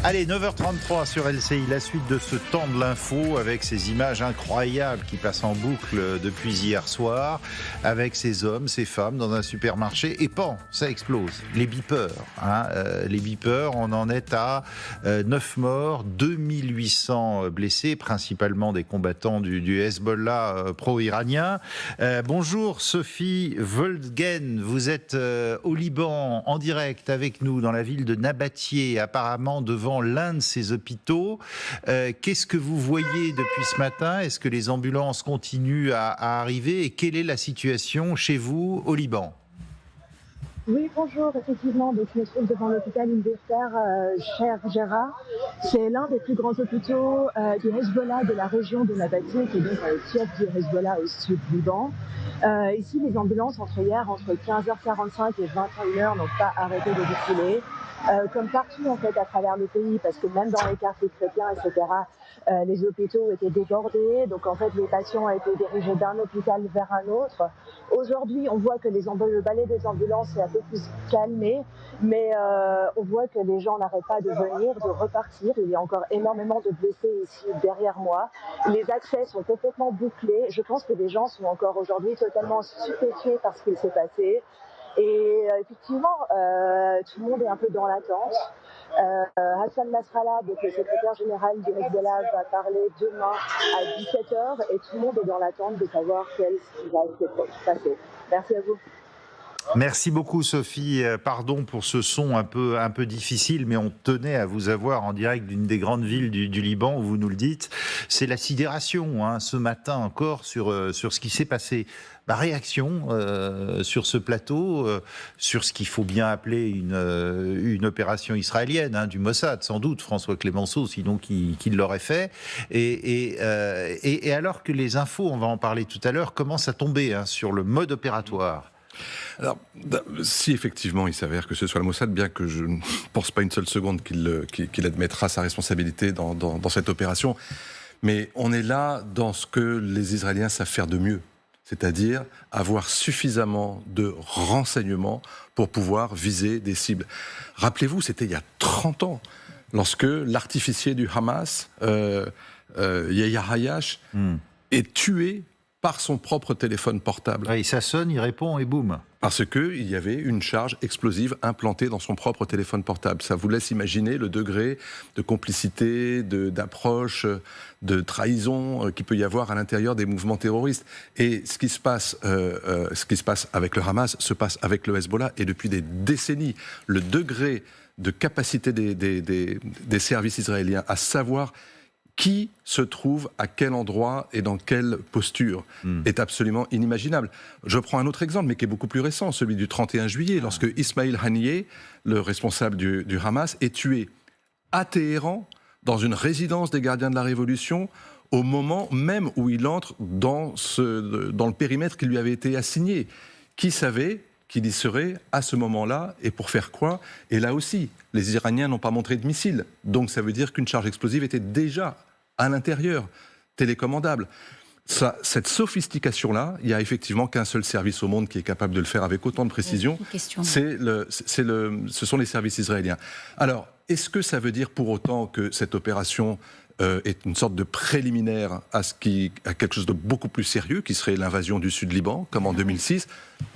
Allez, 9h33 sur LCI, la suite de ce temps de l'info avec ces images incroyables qui passent en boucle depuis hier soir, avec ces hommes, ces femmes dans un supermarché, et pan, ça explose. Les beepers, les beepers, on en est à 9 morts, 2800 blessés, principalement des combattants du Hezbollah pro-iranien. Bonjour Sophie Voldgen, vous êtes au Liban en direct avec nous dans la ville de Nabatieh, apparemment devant l'un de ces hôpitaux. Qu'est-ce que vous voyez depuis ce matin? Est-ce que les ambulances continuent à arriver? Et quelle est la situation chez vous au Liban? Oui, bonjour. Effectivement, donc, je me trouve devant l'hôpital universitaire Cher Gera. C'est l'un des plus grands hôpitaux du Hezbollah de la région de Nabatieh, qui est donc le siège du Hezbollah au sud du Liban. Ici, les ambulances entre 15h45 et 21h n'ont pas arrêté de défiler. Comme partout en fait à travers le pays, parce que même dans les quartiers chrétiens, etc., les hôpitaux étaient débordés. Donc en fait, les patients ont été dirigés d'un hôpital vers un autre. Aujourd'hui, on voit que le balai des ambulances est un peu plus calmé, mais on voit que les gens n'arrêtent pas de venir, de repartir. Il y a encore énormément de blessés ici derrière moi. Les accès sont complètement bouclés. Je pense que les gens sont encore aujourd'hui totalement stupéfiés par ce qui s'est passé. Et effectivement, tout le monde est un peu dans l'attente. Hassan Nasrallah, donc le secrétaire général du Hezbollah, va parler demain à 17h et tout le monde est dans l'attente de savoir ce qui va se passer. Merci à vous. Merci beaucoup Sophie, pardon pour ce son un peu difficile, mais on tenait à vous avoir en direct d'une des grandes villes du Liban où vous nous le dites. C'est la sidération ce matin encore sur ce qui s'est passé. Réaction sur ce plateau, sur ce qu'il faut bien appeler une opération israélienne, du Mossad sans doute, François Clémenceau, sinon qui l'aurait fait. Et alors que les infos, on va en parler tout à l'heure, commencent à tomber sur le mode opératoire. Alors, si effectivement il s'avère que ce soit le Mossad, bien que je ne pense pas une seule seconde qu'il admettra sa responsabilité dans cette opération, mais on est là dans ce que les Israéliens savent faire de mieux, c'est-à-dire avoir suffisamment de renseignements pour pouvoir viser des cibles. Rappelez-vous, c'était il y a 30 ans, lorsque l'artificier du Hamas, Yahya Hayash, est tué par son propre téléphone portable. Oui, ça sonne, il répond et boum. Parce qu'il y avait une charge explosive implantée dans son propre téléphone portable. Ça vous laisse imaginer le degré de complicité, d'approche, de trahison qu'il peut y avoir à l'intérieur des mouvements terroristes. Et ce qui se passe avec le Hamas se passe avec le Hezbollah, et depuis des décennies. Le degré de capacité des services israéliens à savoir qui se trouve à quel endroit et dans quelle posture est absolument inimaginable. Je prends un autre exemple, mais qui est beaucoup plus récent, celui du 31 juillet, lorsque Ismail Haniyeh, le responsable du Hamas, est tué à Téhéran, dans une résidence des gardiens de la Révolution, au moment même où il entre dans le périmètre qui lui avait été assigné. Qui savait qu'il y serait à ce moment-là, et pour faire quoi? Et là aussi, les Iraniens n'ont pas montré de missiles, donc ça veut dire qu'une charge explosive était déjà à l'intérieur, télécommandable. Cette sophistication-là, il n'y a effectivement qu'un seul service au monde qui est capable de le faire avec autant de précision. Ce sont les services israéliens. Alors, est-ce que ça veut dire pour autant que cette opération est une sorte de préliminaire à quelque chose de beaucoup plus sérieux, qui serait l'invasion du Sud-Liban, comme en 2006 ?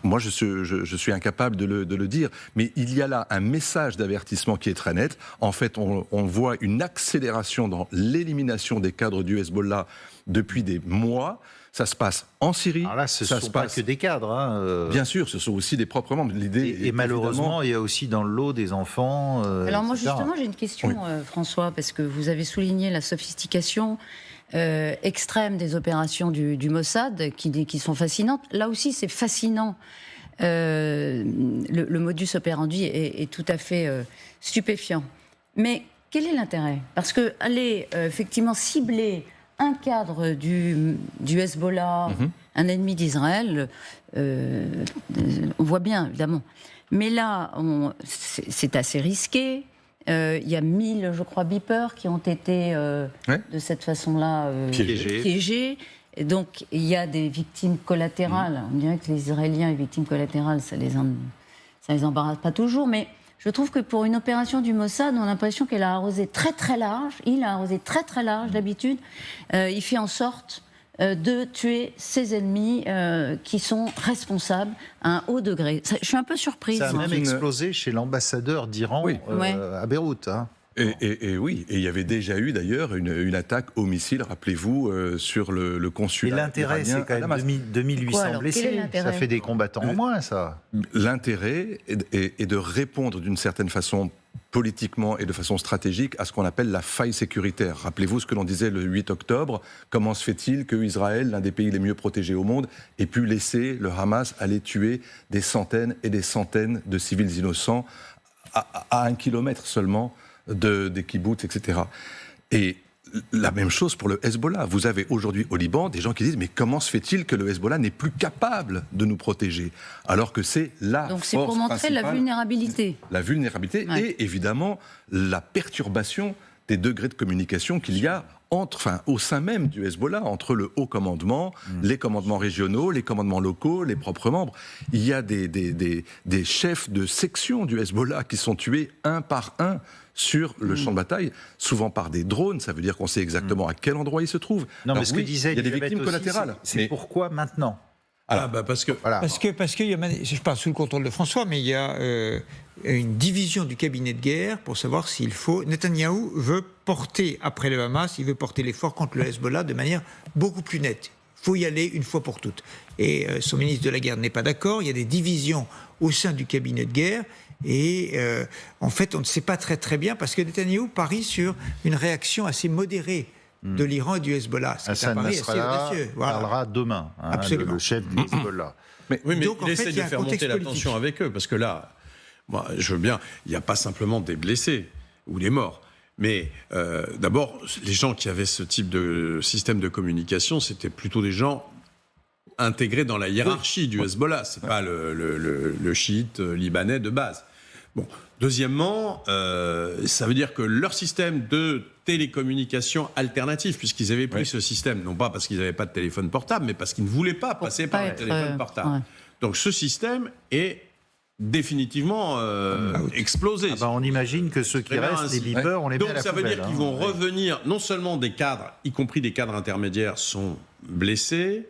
Moi, je suis incapable de le dire. Mais il y a là un message d'avertissement qui est très net. En fait, on voit une accélération dans l'élimination des cadres du Hezbollah depuis des mois. Ça se passe en Syrie. Alors là, ce ne sont pas que des cadres. Bien sûr, ce sont aussi des propres membres. Et malheureusement, il y a aussi dans le lot des enfants. Alors moi, etc. justement, j'ai une question, oui. François, parce que vous avez souligné la sophistication extrême des opérations du Mossad, qui sont fascinantes. Là aussi, c'est fascinant. Le modus operandi est tout à fait stupéfiant. Mais quel est l'intérêt? Parce que aller effectivement cibler un cadre du Hezbollah, un ennemi d'Israël, on voit bien, évidemment. Mais là, c'est assez risqué. Il y a 1000, je crois, beepers qui ont été de cette façon-là piégés. Et donc, il y a des victimes collatérales. On dirait que les Israéliens, les victimes collatérales, ça les embarrasse pas toujours. Mais Je trouve que pour une opération du Mossad, on a l'impression qu'elle a arrosé très très large. Il a arrosé très très large d'habitude. Il fait en sorte de tuer ses ennemis qui sont responsables à un haut degré. Je suis un peu surprise. Ça a même explosé chez l'ambassadeur d'Iran à Beyrouth. Hein. Et oui, et il y avait déjà eu d'ailleurs une attaque au missile, rappelez-vous, sur le consulat. Et l'intérêt, c'est quand même 2800 blessés. Ça fait des combattants en moins, ça. L'intérêt est de répondre d'une certaine façon politiquement et de façon stratégique à ce qu'on appelle la faille sécuritaire. Rappelez-vous ce que l'on disait le 8 octobre. Comment se fait-il que Israël, l'un des pays les mieux protégés au monde, ait pu laisser le Hamas aller tuer des centaines et des centaines de civils innocents à 1 kilomètre seulement des kibboutz, etc. Et la même chose pour le Hezbollah. Vous avez aujourd'hui au Liban des gens qui disent mais comment se fait-il que le Hezbollah n'est plus capable de nous protéger alors que c'est la Donc force c'est pour montrer la vulnérabilité. La vulnérabilité et évidemment la perturbation des degrés de communication qu'il y a au sein même du Hezbollah, entre le haut commandement, les commandements régionaux, les commandements locaux, les propres membres. Il y a des chefs de section du Hezbollah qui sont tués un par un sur le champ de bataille, souvent par des drones. Ça veut dire qu'on sait exactement à quel endroit ils se trouvent. Non, mais ce que disait il y a des victimes collatérales. C'est pourquoi maintenant ? Parce que il y a, je parle sous le contrôle de François, mais il y a une division du cabinet de guerre pour savoir s'il faut. Netanyahou veut porter, après le Hamas, il veut porter l'effort contre le Hezbollah de manière beaucoup plus nette. Il faut y aller une fois pour toutes. Et son ministre de la guerre n'est pas d'accord. Il y a des divisions au sein du cabinet de guerre. Et en fait, on ne sait pas très très bien parce que Netanyahou parie sur une réaction assez modérée de l'Iran et du Hezbollah. Hassan Nasrallah parlera demain, le chef du Hezbollah. Mais donc, il essaie de faire monter la tension avec eux, parce que là, moi, je veux bien, il n'y a pas simplement des blessés ou des morts. Mais d'abord, les gens qui avaient ce type de système de communication, c'était plutôt des gens intégrés dans la hiérarchie du Hezbollah. C'est pas le chiite libanais de base. Bon. Deuxièmement, ça veut dire que leur système de télécommunication alternatif, puisqu'ils avaient pris ce système, non pas parce qu'ils n'avaient pas de téléphone portable, mais parce qu'ils ne voulaient pas passer par le téléphone portable. Ouais. Donc ce système est définitivement explosé. On imagine que ceux qui restent, les beepers, on les met à la poubelle. Donc ça veut dire qu'ils vont revenir, non seulement des cadres, y compris des cadres intermédiaires, sont blessés.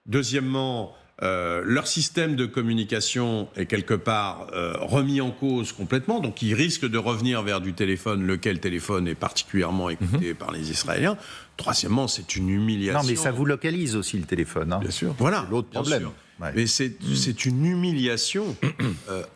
Deuxièmement, leur système de communication est quelque part remis en cause complètement, donc ils risquent de revenir vers du téléphone, lequel téléphone est particulièrement écouté par les Israéliens. Troisièmement, c'est une humiliation. Non, mais ça vous localise aussi le téléphone. Hein. Bien sûr. Voilà. L'autre problème. Ouais. Mais c'est une humiliation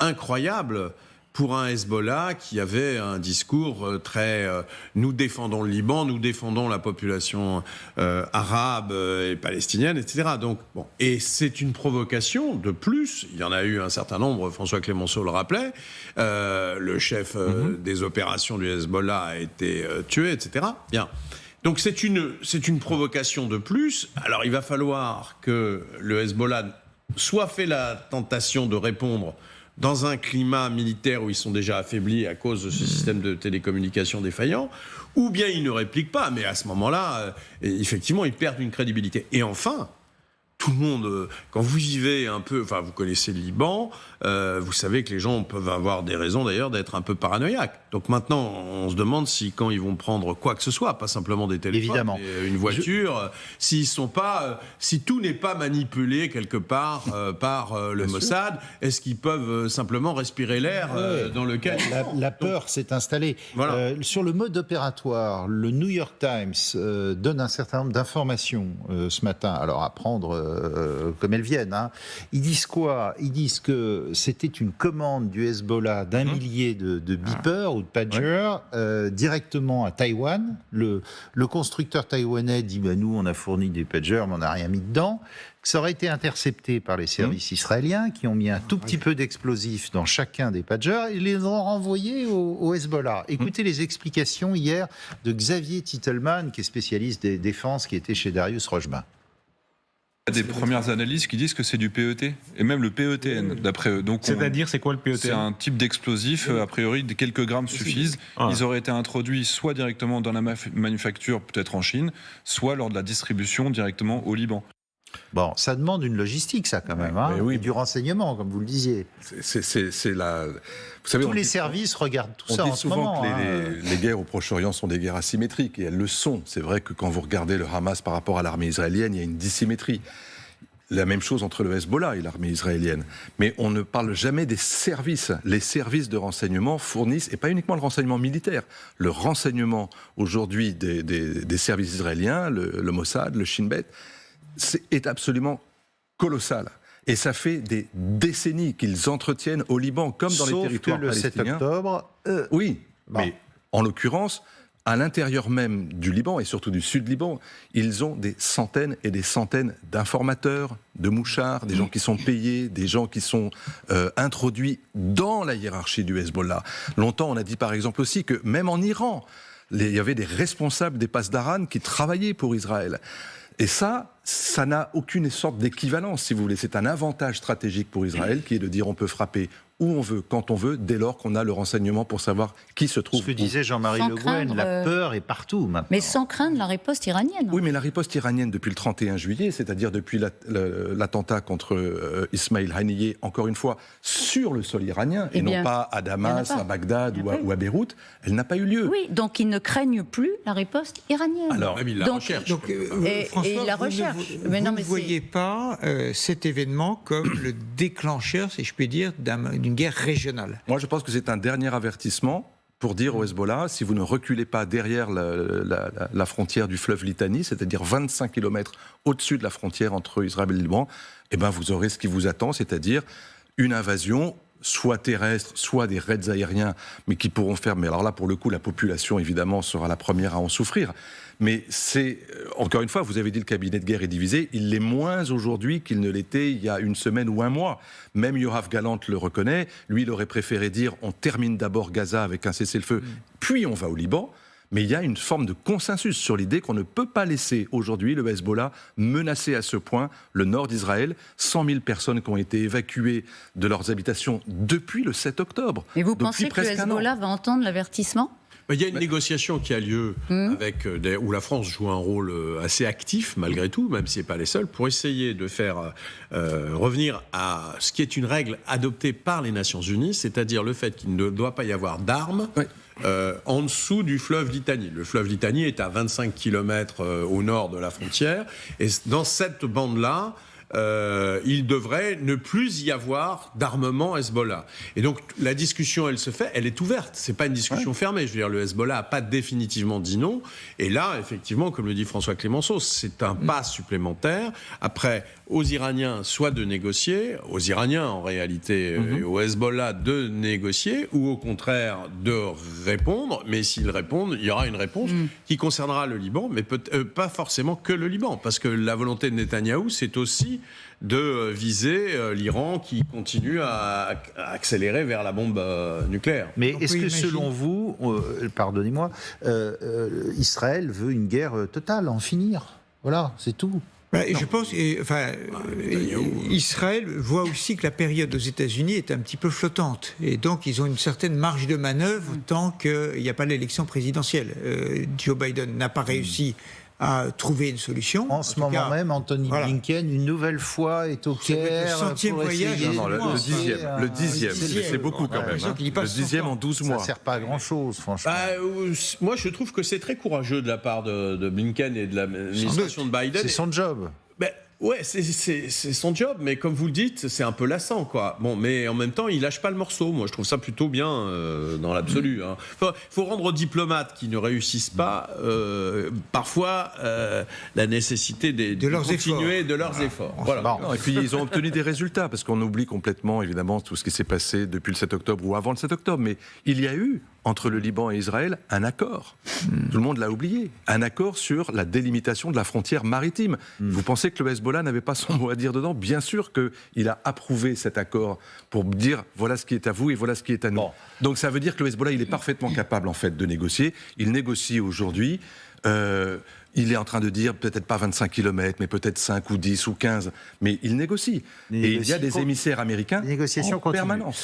incroyable pour un Hezbollah qui avait un discours très nous défendons le Liban, nous défendons la population arabe et palestinienne, etc. Donc, bon. Et c'est une provocation de plus. Il y en a eu un certain nombre, François Clémenceau le rappelait. Le chef des opérations du Hezbollah a été tué, etc. Bien. Donc c'est une provocation de plus. Alors il va falloir que le Hezbollah soit fait la tentation de répondre dans un climat militaire où ils sont déjà affaiblis à cause de ce système de télécommunication défaillant, ou bien ils ne répliquent pas, mais à ce moment-là, effectivement, ils perdent une crédibilité. Et enfin, tout le monde, quand vous vivez un peu, enfin vous connaissez le Liban, vous savez que les gens peuvent avoir des raisons d'ailleurs d'être un peu paranoïaques. Donc maintenant, on se demande si quand ils vont prendre quoi que ce soit, pas simplement des téléphones, mais une voiture, s'ils sont pas, si tout n'est pas manipulé quelque part par le Mossad, est-ce qu'ils peuvent simplement respirer l'air dans lequel la peur s'est installée. Voilà. Sur le mode opératoire, le New York Times donne un certain nombre d'informations ce matin. Alors à prendre comme elles viennent. Hein. Ils disent quoi ? Ils disent que c'était une commande du Hezbollah d'un millier de beepers ou de pagers directement à Taïwan. Le constructeur taïwanais dit nous on a fourni des pagers mais on n'a rien mis dedans. Ça aurait été intercepté par les services israéliens qui ont mis un tout petit peu d'explosifs dans chacun des pagers et les ont renvoyés au Hezbollah. Écoutez les explications hier de Xavier Titelman, qui est spécialiste des défenses, qui était chez Darius Rojban. Il y a des premières analyses qui disent que c'est du PET, et même le PETN, d'après eux. C'est-à-dire, c'est quoi le PETN ? C'est un type d'explosif, a priori, quelques grammes suffisent. Ils auraient été introduits soit directement dans la manufacture, peut-être en Chine, soit lors de la distribution directement au Liban. Bon, ça demande une logistique, ça, quand même, hein, oui. et du renseignement, comme vous le disiez. C'est la... Vous savez, Tous les services regardent tout ça on en dit ce souvent moment. que les guerres au Proche-Orient sont des guerres asymétriques, et elles le sont. C'est vrai que quand vous regardez le Hamas par rapport à l'armée israélienne, il y a une dissymétrie. La même chose entre le Hezbollah et l'armée israélienne. Mais on ne parle jamais des services. Les services de renseignement fournissent, et pas uniquement le renseignement militaire, le renseignement aujourd'hui des services israéliens, le Mossad, le Shin Bet, est absolument colossal. Et ça fait des décennies qu'ils entretiennent au Liban, comme dans les territoires palestiniens. Sauf que le 7 octobre... Oui, bon. Mais en l'occurrence, à l'intérieur même du Liban, et surtout du sud-Liban, ils ont des centaines et des centaines d'informateurs, de mouchards, des gens qui sont payés, des gens qui sont introduits dans la hiérarchie du Hezbollah. Longtemps, on a dit par exemple aussi que même en Iran, il y avait des responsables des passes d'Aran qui travaillaient pour Israël. Et ça n'a aucune sorte d'équivalence, si vous voulez. C'est un avantage stratégique pour Israël qui est de dire on peut frapper où on veut, quand on veut, dès lors qu'on a le renseignement pour savoir qui se trouve. Ce que disait Jean-Marie Le Guen, la peur est partout maintenant. Mais sans craindre la riposte iranienne. Oui, mais la riposte iranienne depuis le 31 juillet, c'est-à-dire depuis l'attentat contre Ismail Haniyeh, encore une fois, sur le sol iranien, et non pas à Damas, à Bagdad ou à Beyrouth, elle n'a pas eu lieu. Oui, donc ils ne craignent plus la riposte iranienne. Alors, ils la recherchent. Donc, François, et la recherche. Vous ne voyez pas cet événement comme le déclencheur, si je puis dire, d'une guerre régionale. Moi, je pense que c'est un dernier avertissement pour dire au Hezbollah, si vous ne reculez pas derrière la frontière du fleuve Litani, c'est-à-dire 25 km au-dessus de la frontière entre Israël et le Liban, eh ben vous aurez ce qui vous attend, c'est-à-dire une invasion, soit terrestre, soit des raids aériens, mais qui pourront faire... Mais alors là, pour le coup, la population, évidemment, sera la première à en souffrir. Mais c'est... Encore une fois, vous avez dit le cabinet de guerre est divisé. Il l'est moins aujourd'hui qu'il ne l'était il y a une semaine ou un mois. Même Yoav Gallant le reconnaît. Lui, il aurait préféré dire on termine d'abord Gaza avec un cessez-le-feu, puis on va au Liban. Mais il y a une forme de consensus sur l'idée qu'on ne peut pas laisser aujourd'hui le Hezbollah menacer à ce point le nord d'Israël. 100 000 personnes qui ont été évacuées de leurs habitations depuis le 7 octobre. Et vous pensez que le Hezbollah va entendre l'avertissement ? Il y a une négociation qui a lieu avec où la France joue un rôle assez actif, malgré tout, même si ce n'est pas les seuls, pour essayer de faire revenir à ce qui est une règle adoptée par les Nations Unies, c'est-à-dire le fait qu'il ne doit pas y avoir d'armes en dessous du fleuve Litani. Le fleuve Litani est à 25 km au nord de la frontière, et dans cette bande-là, il devrait ne plus y avoir d'armement Hezbollah. Et donc la discussion, elle se fait, elle est ouverte. C'est pas une discussion fermée. Je veux dire, le Hezbollah n'a pas définitivement dit non. Et là, effectivement, comme le dit François Clémenceau, c'est un pas supplémentaire. Après, aux Iraniens, soit de négocier, aux Iraniens en réalité, au Hezbollah de négocier, ou au contraire de répondre. Mais s'ils répondent, il y aura une réponse qui concernera le Liban, mais pas forcément que le Liban, parce que la volonté de Netanyahou, c'est aussi de viser l'Iran qui continue à accélérer vers la bombe nucléaire. Mais est-ce que selon vous, pardonnez-moi, Israël veut une guerre totale, en finir ? Voilà, c'est tout. Je pense, Israël voit aussi que la période aux États-Unis est un petit peu flottante. Et donc, ils ont une certaine marge de manœuvre tant qu'il n'y a pas l'élection présidentielle. Joe Biden n'a pas réussi à trouver une solution. En ce moment même, Anthony Blinken, une nouvelle fois, est au Caire. Le 100e voyage. Le dixième. C'est beaucoup quand même. Le 10e en 12 mois. Ça ne sert pas à grand-chose, franchement. Moi, je trouve que c'est très courageux de la part de Blinken et de l'administration de Biden. C'est son job. Ouais, c'est son job, mais comme vous le dites, c'est un peu lassant, quoi. Bon, mais en même temps, il lâche pas le morceau. Moi, je trouve ça plutôt bien dans l'absolu. Faut rendre aux diplomates qui ne réussissent pas parfois la nécessité de continuer de leurs efforts. Voilà. Non, et puis ils ont obtenu des résultats, parce qu'on oublie complètement, évidemment, tout ce qui s'est passé depuis le 7 octobre ou avant le 7 octobre. Mais il y a eu, entre le Liban et Israël, un accord. Tout le monde l'a oublié. Un accord sur la délimitation de la frontière maritime. Vous pensez que le Hezbollah n'avait pas son mot à dire dedans ? Bien sûr qu'il a approuvé cet accord pour dire voilà ce qui est à vous et voilà ce qui est à nous. Bon. Donc ça veut dire que le Hezbollah, il est parfaitement capable en fait de négocier. Il négocie aujourd'hui. Il est en train de dire peut-être pas 25 km, mais peut-être 5 ou 10 ou 15, mais il négocie. Et il y a des émissaires américains en permanence.